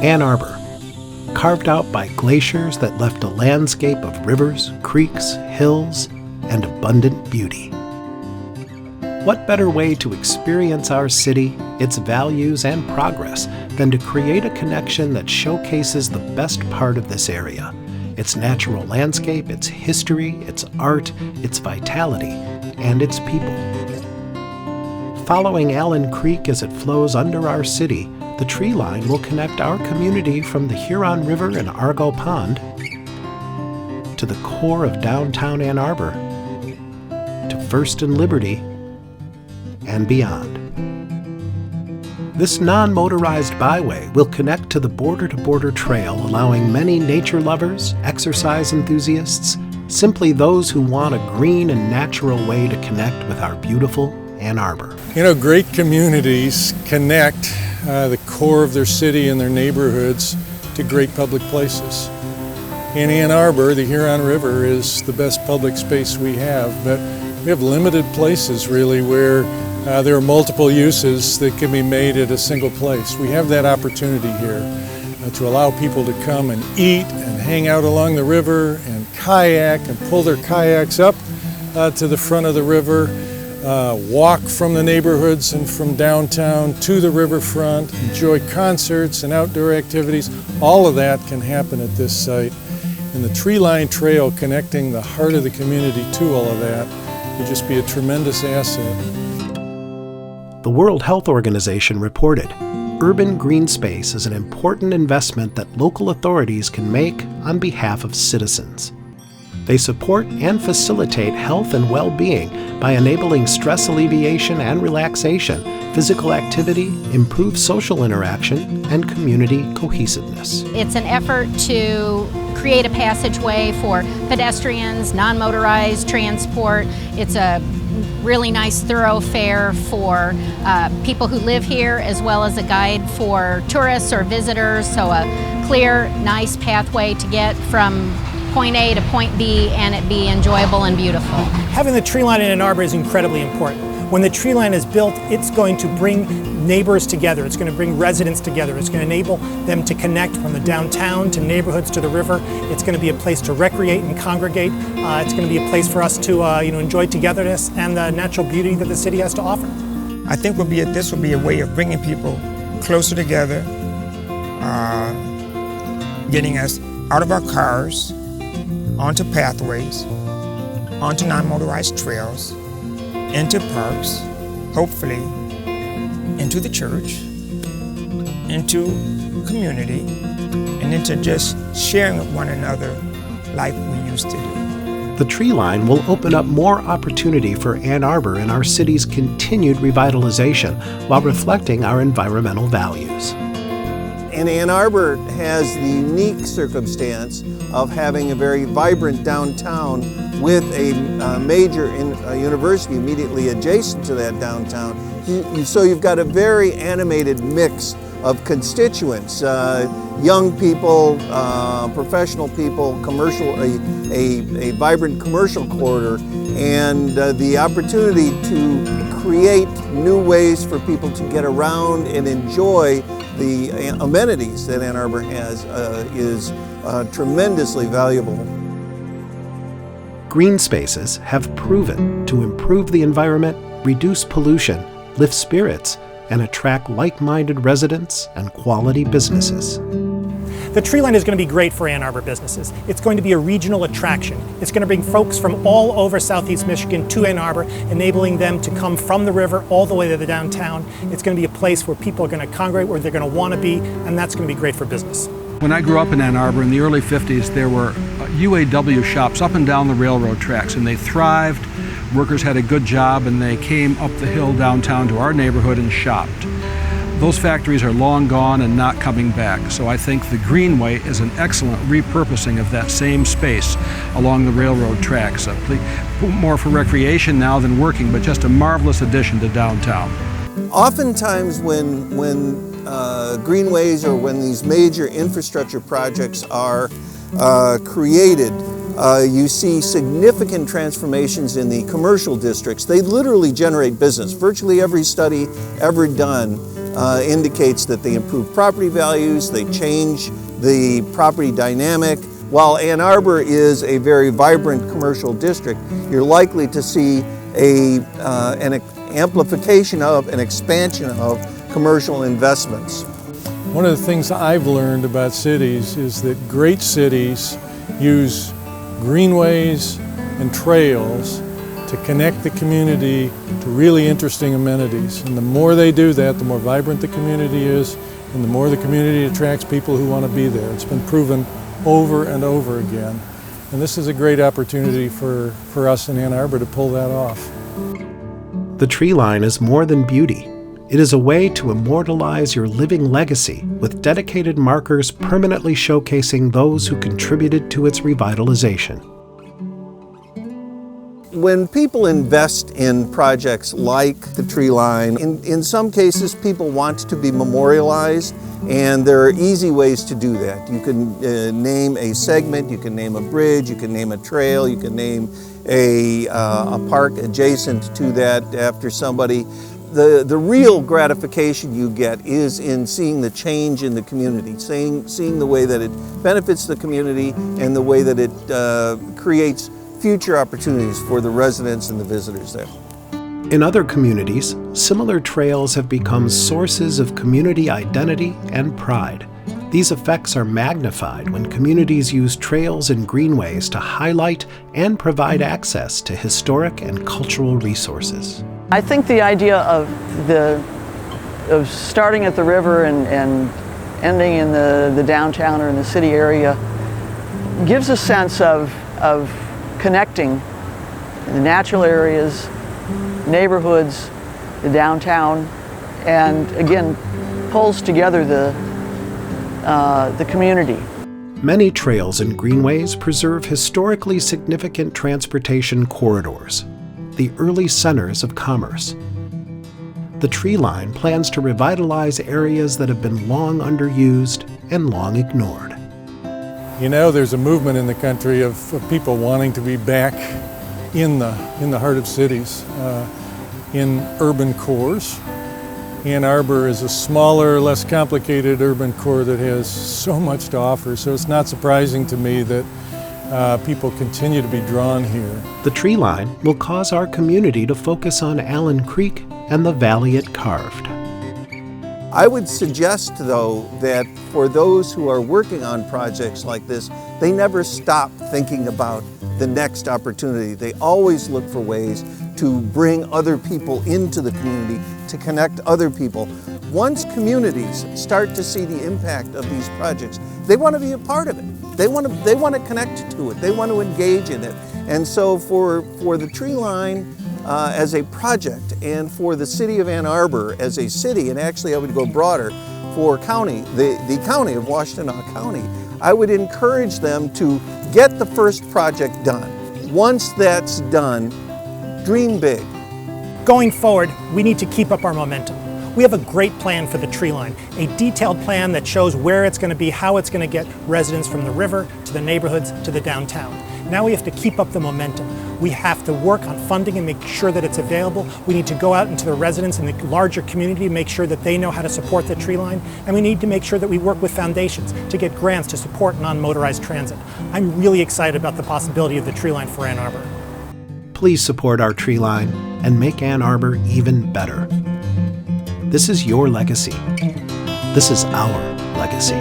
Ann Arbor, carved out by glaciers that left a landscape of rivers, creeks, hills, and abundant beauty. What better way to experience our city, its values, and progress than to create a connection that showcases the best part of this area, its natural landscape, its history, its art, its vitality, and its people. Following Allen Creek as it flows under our city, the tree line will connect our community from the Huron River and Argo Pond to the core of downtown Ann Arbor, to First and Liberty, and beyond. This non-motorized byway will connect to the border-to-border trail, allowing many nature lovers, exercise enthusiasts, simply those who want a green and natural way to connect with our beautiful Ann Arbor. You know, great communities connect the core of their city and their neighborhoods to great public places. In Ann Arbor, the Huron River is the best public space we have, but we have limited places really where there are multiple uses that can be made at a single place. We have that opportunity here to allow people to come and eat and hang out along the river and kayak and pull their kayaks up to the front of the river, walk from the neighborhoods and from downtown to the riverfront, enjoy concerts and outdoor activities. All of that can happen at this site. And the tree line trail connecting the heart of the community to all of that would just be a tremendous asset. The World Health Organization reported, urban green space is an important investment that local authorities can make on behalf of citizens. They support and facilitate health and well-being by enabling stress alleviation and relaxation, physical activity, improved social interaction, and community cohesiveness. It's an effort to create a passageway for pedestrians, non-motorized transport. It's a really nice thoroughfare for people who live here, as well as a guide for tourists or visitors, so a clear, nice pathway to get from point A to point B and it be enjoyable and beautiful. Having the tree line in Ann Arbor is incredibly important. When the tree line is built, it's going to bring neighbors together. It's going to bring residents together. It's going to enable them to connect from the downtown to neighborhoods to the river. It's going to be a place to recreate and congregate. It's going to be a place for us to enjoy togetherness and the natural beauty that the city has to offer. I think this will be a way of bringing people closer together, getting us out of our cars, onto pathways, onto non-motorized trails, into parks, hopefully into the church, into community, and into just sharing with one another like we used to do. The tree line will open up more opportunity for Ann Arbor in our city's continued revitalization while reflecting our environmental values. And Ann Arbor has the unique circumstance of having a very vibrant downtown with a major university immediately adjacent to that downtown. So you've got a very animated mix of constituents, young people, professional people, commercial, a vibrant commercial corridor, and the opportunity to create new ways for people to get around and enjoy the amenities that Ann Arbor has is tremendously valuable. Green spaces have proven to improve the environment, reduce pollution, lift spirits, and attract like-minded residents and quality businesses. The tree line is going to be great for Ann Arbor businesses. It's going to be a regional attraction. It's going to bring folks from all over Southeast Michigan to Ann Arbor, enabling them to come from the river all the way to the downtown. It's going to be a place where people are going to congregate, where they're going to want to be, and that's going to be great for business. When I grew up in Ann Arbor in the early 50s, there were UAW shops up and down the railroad tracks, and they thrived. Workers had a good job, and they came up the hill downtown to our neighborhood and shopped. Those factories are long gone and not coming back, so I think the Greenway is an excellent repurposing of that same space along the railroad tracks. More for recreation now than working, but just a marvelous addition to downtown. Oftentimes when greenways or when these major infrastructure projects are created, you see significant transformations in the commercial districts. They literally generate business. Virtually every study ever done indicates that they improve property values, they change the property dynamic. While Ann Arbor is a very vibrant commercial district, you're likely to see an amplification of, an expansion of commercial investments. One of the things I've learned about cities is that great cities use greenways and trails to connect the community to really interesting amenities. And the more they do that, the more vibrant the community is, and the more the community attracts people who want to be there. It's been proven over and over again. And this is a great opportunity for us in Ann Arbor to pull that off. The tree line is more than beauty. It is a way to immortalize your living legacy with dedicated markers permanently showcasing those who contributed to its revitalization. When people invest in projects like the tree line, in some cases people want to be memorialized, and there are easy ways to do that. You can name a segment, you can name a bridge, you can name a trail, you can name a park adjacent to that after somebody. The real gratification you get is in seeing the change in the community, seeing the way that it benefits the community and the way that it creates future opportunities for the residents and the visitors there. In other communities, similar trails have become sources of community identity and pride. These effects are magnified when communities use trails and greenways to highlight and provide access to historic and cultural resources. I think the idea of starting at the river and ending in the downtown or in the city area gives a sense of connecting the natural areas, neighborhoods, the downtown, and again pulls together the community. Many trails and greenways preserve historically significant transportation corridors, the early centers of commerce. The tree line plans to revitalize areas that have been long underused and long ignored. You know, there's a movement in the country of people wanting to be back in the heart of cities, in urban cores. Ann Arbor is a smaller, less complicated urban core that has so much to offer, so it's not surprising to me that people continue to be drawn here. The tree line will cause our community to focus on Allen Creek and the valley it carved. I would suggest, though, that for those who are working on projects like this, they never stop thinking about the next opportunity. They always look for ways to bring other people into the community, to connect other people. Once communities start to see the impact of these projects, they want to be a part of it. They want to connect to it. They want to engage in it. And so for the tree line as a project, and for the city of Ann Arbor as a city, and actually I would go broader, for county, the county of Washtenaw County, I would encourage them to get the first project done. Once that's done, dream big. Going forward, we need to keep up our momentum. We have a great plan for the tree line, a detailed plan that shows where it's going to be, how it's going to get residents from the river to the neighborhoods to the downtown. Now we have to keep up the momentum. We have to work on funding and make sure that it's available. We need to go out into the residents and the larger community, make sure that they know how to support the tree line, and we need to make sure that we work with foundations to get grants to support non-motorized transit. I'm really excited about the possibility of the tree line for Ann Arbor. Please support our tree line and make Ann Arbor even better. This is your legacy. This is our legacy.